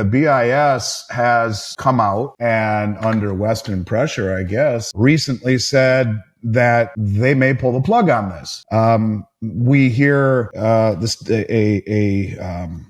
The BIS has come out and, under Western pressure, I guess, recently said that they may pull the plug on this. We hear a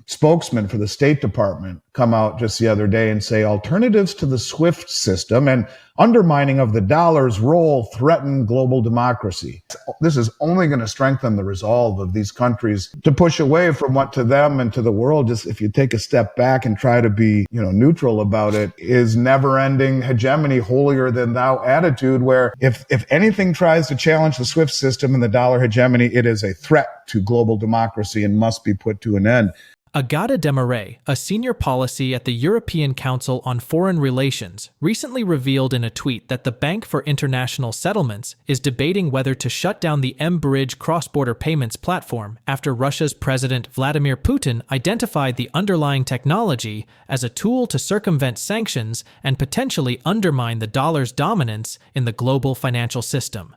spokesman for the State Department come out just the other day and say alternatives to the SWIFT system and undermining of the dollar's role threaten global democracy. This is only going to strengthen the resolve of these countries to push away from what to them and to the world, just if you take a step back and try to be, neutral about it, is never-ending hegemony, holier than thou attitude, where if anything tries to challenge the SWIFT system and the dollar hegemony, it is a threat to global democracy and must be put to an end. Agathe Demarais, a senior policy at the European Council on Foreign Relations, recently revealed in a tweet that the Bank for International Settlements is debating whether to shut down the mBridge cross-border payments platform after Russia's President Vladimir Putin identified the underlying technology as a tool to circumvent sanctions and potentially undermine the dollar's dominance in the global financial system.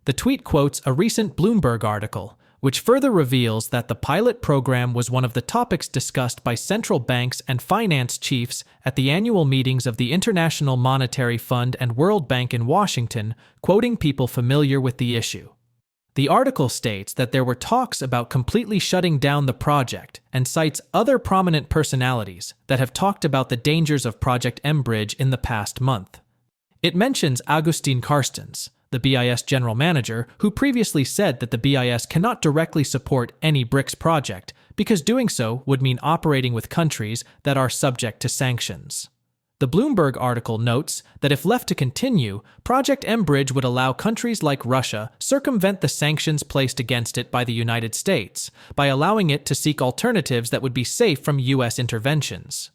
The tweet quotes a recent Bloomberg article, which further reveals that the pilot program was one of the topics discussed by central banks and finance chiefs at the annual meetings of the International Monetary Fund and World Bank in Washington, quoting people familiar with the issue. The article states that there were talks about completely shutting down the project and cites other prominent personalities that have talked about the dangers of Project mBridge in the past month. It mentions Agustin Carstens, the BIS general manager, who previously said that the BIS cannot directly support any BRICS project because doing so would mean operating with countries that are subject to sanctions. The Bloomberg article notes that if left to continue, Project mBridge would allow countries like Russia circumvent the sanctions placed against it by the United States by allowing it to seek alternatives that would be safe from U.S. interventions.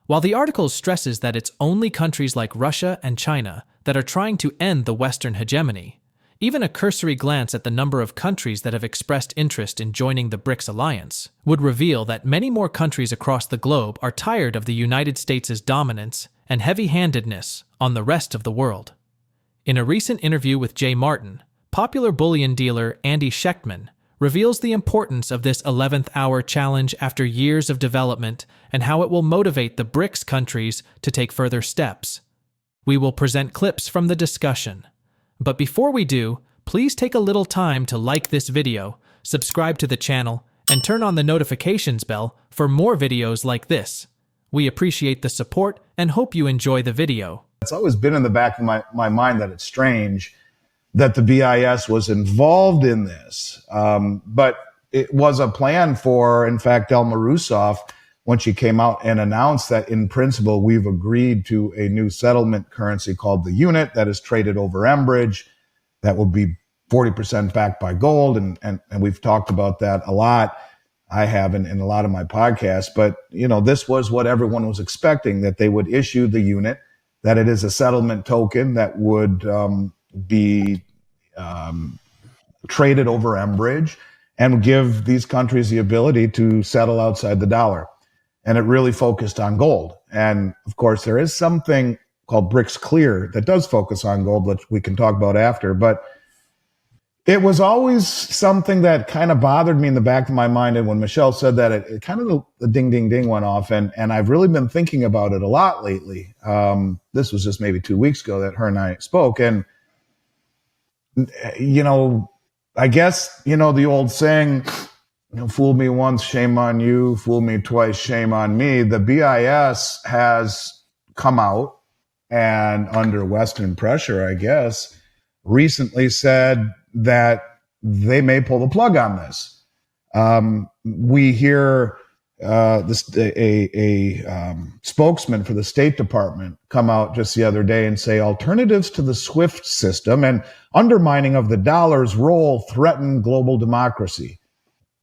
While the article stresses that it's only countries like Russia and China that are trying to end the Western hegemony, even a cursory glance at the number of countries that have expressed interest in joining the BRICS alliance would reveal that many more countries across the globe are tired of the United States' dominance and heavy-handedness on the rest of the world. In a recent interview with Jay Martin, popular bullion dealer Andy Schectman reveals the importance of this 11th hour challenge after years of development and how it will motivate the BRICS countries to take further steps. We will present clips from the discussion. But before we do, please take a little time to like this video, subscribe to the channel, and turn on the notifications bell for more videos like this. We appreciate the support and hope you enjoy the video. It's always been in the back of my mind that it's strange that the BIS was involved in this. But it was a plan for, in fact, Elma Rousseff, when she came out and announced that in principle, we've agreed to a new settlement currency called the unit that is traded over mBridge that will be 40% backed by gold. And we've talked about that a lot. I have in a lot of my podcasts, but this was what everyone was expecting, that they would issue the unit, that it is a settlement token that would be traded over mBridge and give these countries the ability to settle outside the dollar. And it really focused on gold. And of course, there is something called BRICS Clear that does focus on gold, which we can talk about after. But it was always something that kind of bothered me in the back of my mind. And when Michelle said that, it kind of the ding, ding, ding went off. And I've really been thinking about it a lot lately. This was just maybe 2 weeks ago that her and I spoke. And, I guess, the old saying, fool me once, shame on you. Fool me twice, shame on me. The BIS has come out and, under Western pressure, I guess, recently said that they may pull the plug on this. We hear a spokesman for the State Department come out just the other day and say alternatives to the SWIFT system and undermining of the dollar's role threaten global democracy.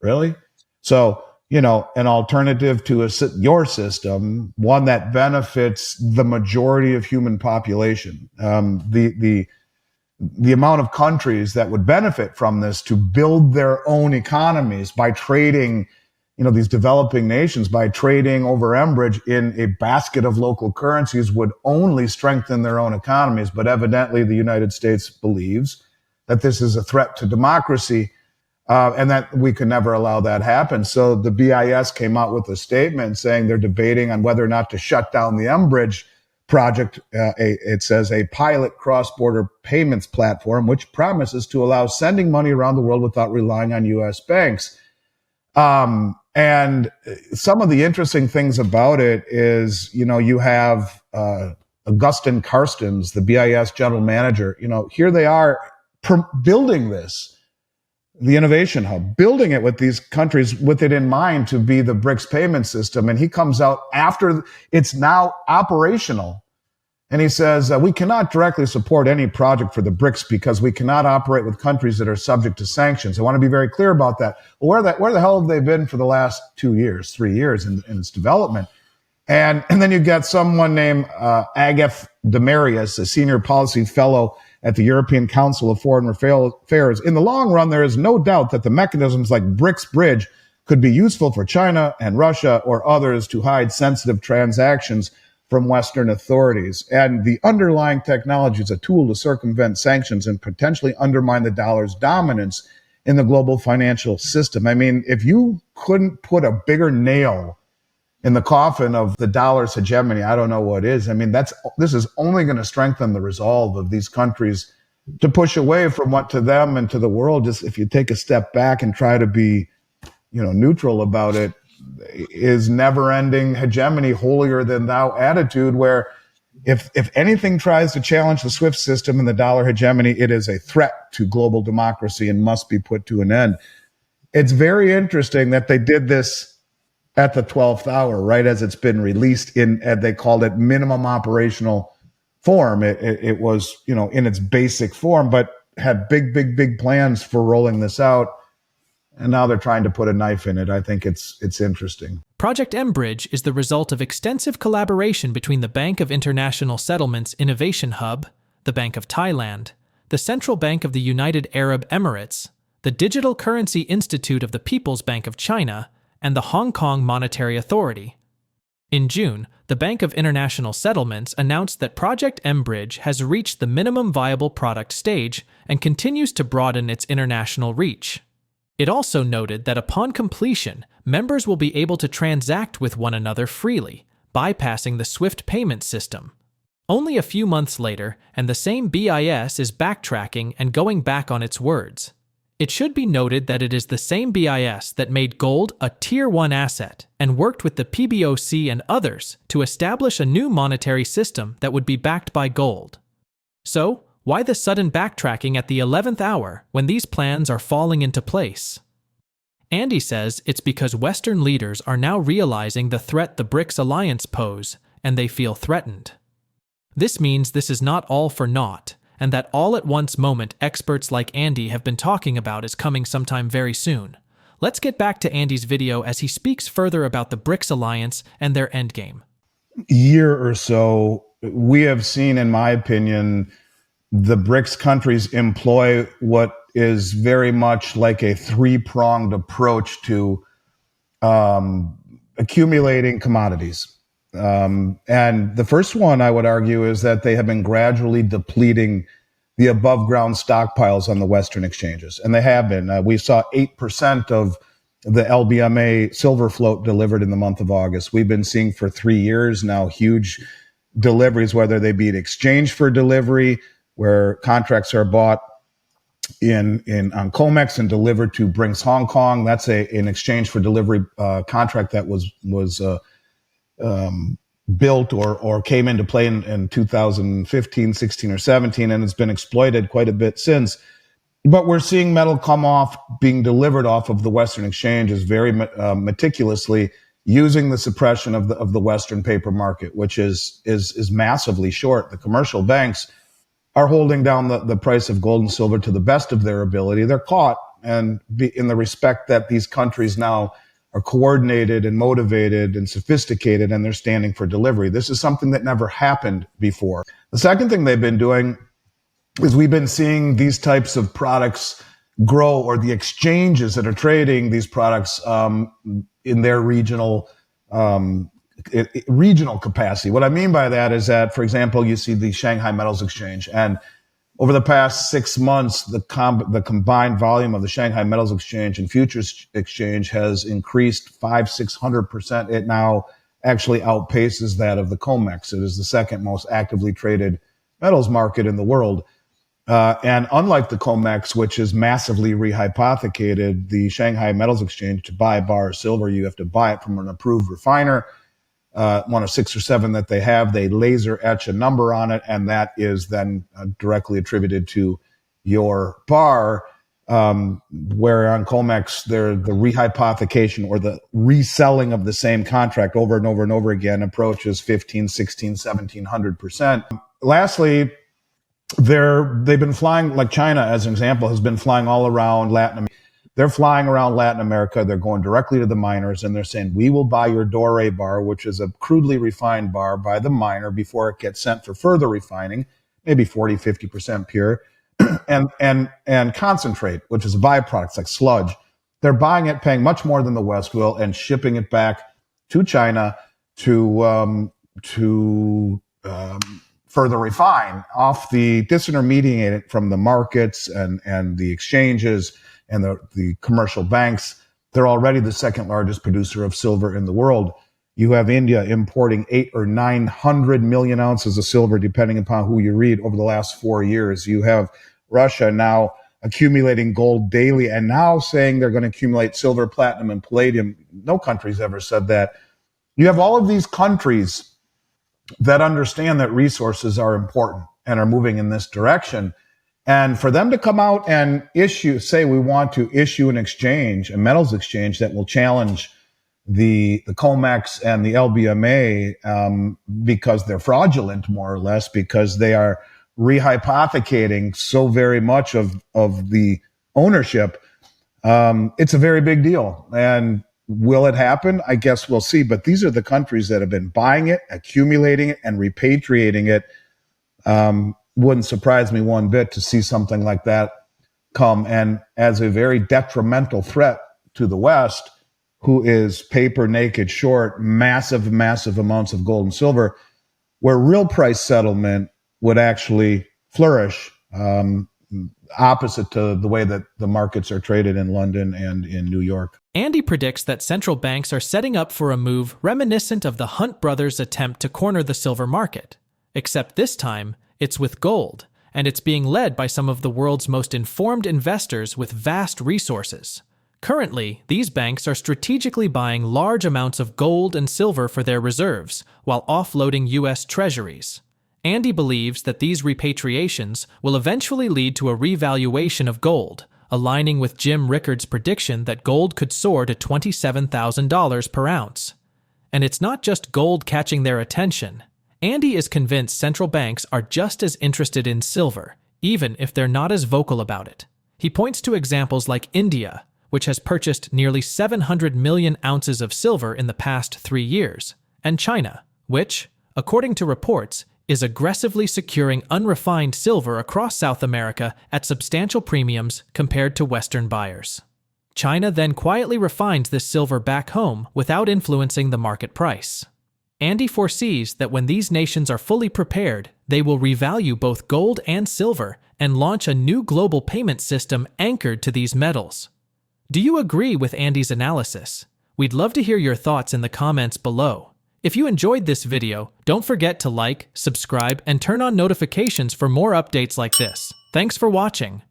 Really? So, an alternative to your system, one that benefits the majority of human population. The amount of countries that would benefit from this to build their own economies by trading, these developing nations, by trading over mBridge in a basket of local currencies would only strengthen their own economies. But evidently the United States believes that this is a threat to democracy. and that we could never allow that happen. So the BIS came out with a statement saying they're debating on whether or not to shut down the mBridge project. It says a pilot cross-border payments platform, which promises to allow sending money around the world without relying on U.S. banks. And some of the interesting things about it is, you have Agustin Carstens, the BIS general manager. Here they are building the innovation hub, building it with these countries with it in mind to be the BRICS payment system. And he comes out after it's now operational. And he says, we cannot directly support any project for the BRICS because we cannot operate with countries that are subject to sanctions. I want to be very clear about that. Well, where the hell have they been for the last 3 years in its development? And then you get someone named Agathe Demarais, a senior policy fellow at the European Council of Foreign Affairs. In the long run, there is no doubt that the mechanisms like BRICS could be useful for China and Russia or others to hide sensitive transactions from Western authorities. And the underlying technology is a tool to circumvent sanctions and potentially undermine the dollar's dominance in the global financial system. I mean, if you couldn't put a bigger nail in the coffin of the dollar's hegemony, I don't know what is. I mean, this is only going to strengthen the resolve of these countries to push away from what to them and to the world, just if you take a step back and try to be, neutral about it, is never-ending hegemony, holier than thou attitude, where if anything tries to challenge the SWIFT system and the dollar hegemony, it is a threat to global democracy and must be put to an end. It's very interesting that they did this at the 12th hour, right as it's been released they called it minimum operational form. It was, in its basic form, but had big plans for rolling this out. And now they're trying to put a knife in it. I think it's interesting. Project mBridge is the result of extensive collaboration between the Bank of International Settlements Innovation Hub, the Bank of Thailand, the Central Bank of the United Arab Emirates, the Digital Currency Institute of the People's Bank of China, and the Hong Kong Monetary Authority. In June, the Bank of International Settlements announced that Project mBridge has reached the minimum viable product stage and continues to broaden its international reach. It also noted that upon completion, members will be able to transact with one another freely, bypassing the SWIFT payment system. Only a few months later, and the same BIS is backtracking and going back on its words. It should be noted that it is the same BIS that made gold a Tier 1 asset and worked with the PBOC and others to establish a new monetary system that would be backed by gold. So, why the sudden backtracking at the 11th hour when these plans are falling into place? Andy says it's because Western leaders are now realizing the threat the BRICS alliance pose, and they feel threatened. This means this is not all for naught, and that all-at-once moment experts like Andy have been talking about is coming sometime very soon. Let's get back to Andy's video as he speaks further about the BRICS alliance and their endgame. Year or so, we have seen, in my opinion, the BRICS countries employ what is very much like a three-pronged approach to accumulating commodities. And the first one, I would argue, is that they have been gradually depleting the above-ground stockpiles on the Western exchanges. And they have been. We saw 8% of the LBMA silver float delivered in the month of August. We've been seeing for 3 years now huge deliveries, whether they be in exchange for delivery, where contracts are bought on COMEX and delivered to Brinks Hong Kong. That's an exchange for delivery contract that was built or came into play in 2015, 16, or 17, and it's been exploited quite a bit since. But we're seeing metal come off, being delivered off of the Western exchanges very meticulously, using the suppression of the Western paper market, which is massively short. The commercial banks are holding down the price of gold and silver to the best of their ability. They're caught, and in the respect that these countries now are coordinated and motivated and sophisticated, and they're standing for delivery. This is something that never happened before. The second thing they've been doing is we've been seeing these types of products grow, or the exchanges that are trading these products in their regional capacity. What I mean by that is that, for example, you see the Shanghai Metals Exchange, and Over the past 6 months, the combined volume of the Shanghai Metals Exchange and Futures Exchange has increased 500-600%. It now actually outpaces that of the COMEX. It is the second most actively traded metals market in the world. And unlike the COMEX, which is massively rehypothecated, the Shanghai Metals Exchange, to buy a bar of silver, you have to buy it from an approved refiner. One of 6 or 7 that they have, they laser etch a number on it, and that is then directly attributed to your bar. Where on COMEX, the rehypothecation or the reselling of the same contract over and over and over again approaches 15, 16, 1700%. Lastly, they've been flying, like China, as an example, has been flying all around Latin America. They're flying around Latin America. They're going directly to the miners, and they're saying, we will buy your Doré bar, which is a crudely refined bar by the miner before it gets sent for further refining, maybe 40, 50% pure, and concentrate, which is a byproduct, it's like sludge. They're buying it, paying much more than the West will, and shipping it back to China to further refine off the disintermediate from the markets and the exchanges and the commercial banks. They're already the second largest producer of silver in the world. You have India importing 800 or 900 million ounces of silver, depending upon who you read, over the last 4 years. You have Russia now accumulating gold daily and now saying they're going to accumulate silver, platinum, and palladium. No country's ever said that. You have all of these countries that understand that resources are important and are moving in this direction. And for them to come out and say we want to issue an exchange, a metals exchange that will challenge the COMEX and the LBMA because they're fraudulent, more or less, because they are rehypothecating so very much of the ownership, it's a very big deal. And will it happen? I guess we'll see. But these are the countries that have been buying it, accumulating it, and repatriating it. Wouldn't surprise me one bit to see something like that come, and as a very detrimental threat to the West, who is paper naked short massive amounts of gold and silver, where real price settlement would actually flourish, opposite to the way that the markets are traded in London and in New York. Andy predicts that central banks are setting up for a move reminiscent of the Hunt brothers' attempt to corner the silver market, except this time it's with gold, and it's being led by some of the world's most informed investors with vast resources. Currently, these banks are strategically buying large amounts of gold and silver for their reserves, while offloading U.S. treasuries. Andy believes that these repatriations will eventually lead to a revaluation of gold, aligning with Jim Rickard's prediction that gold could soar to $27,000 per ounce. And it's not just gold catching their attention. Andy is convinced central banks are just as interested in silver, even if they're not as vocal about it. He points to examples like India, which has purchased nearly 700 million ounces of silver in the past 3 years, and China, which, according to reports, is aggressively securing unrefined silver across South America at substantial premiums compared to Western buyers. China then quietly refines this silver back home without influencing the market price. Andy foresees that when these nations are fully prepared, they will revalue both gold and silver and launch a new global payment system anchored to these metals. Do you agree with Andy's analysis? We'd love to hear your thoughts in the comments below. If you enjoyed this video, don't forget to like, subscribe, and turn on notifications for more updates like this. Thanks for watching.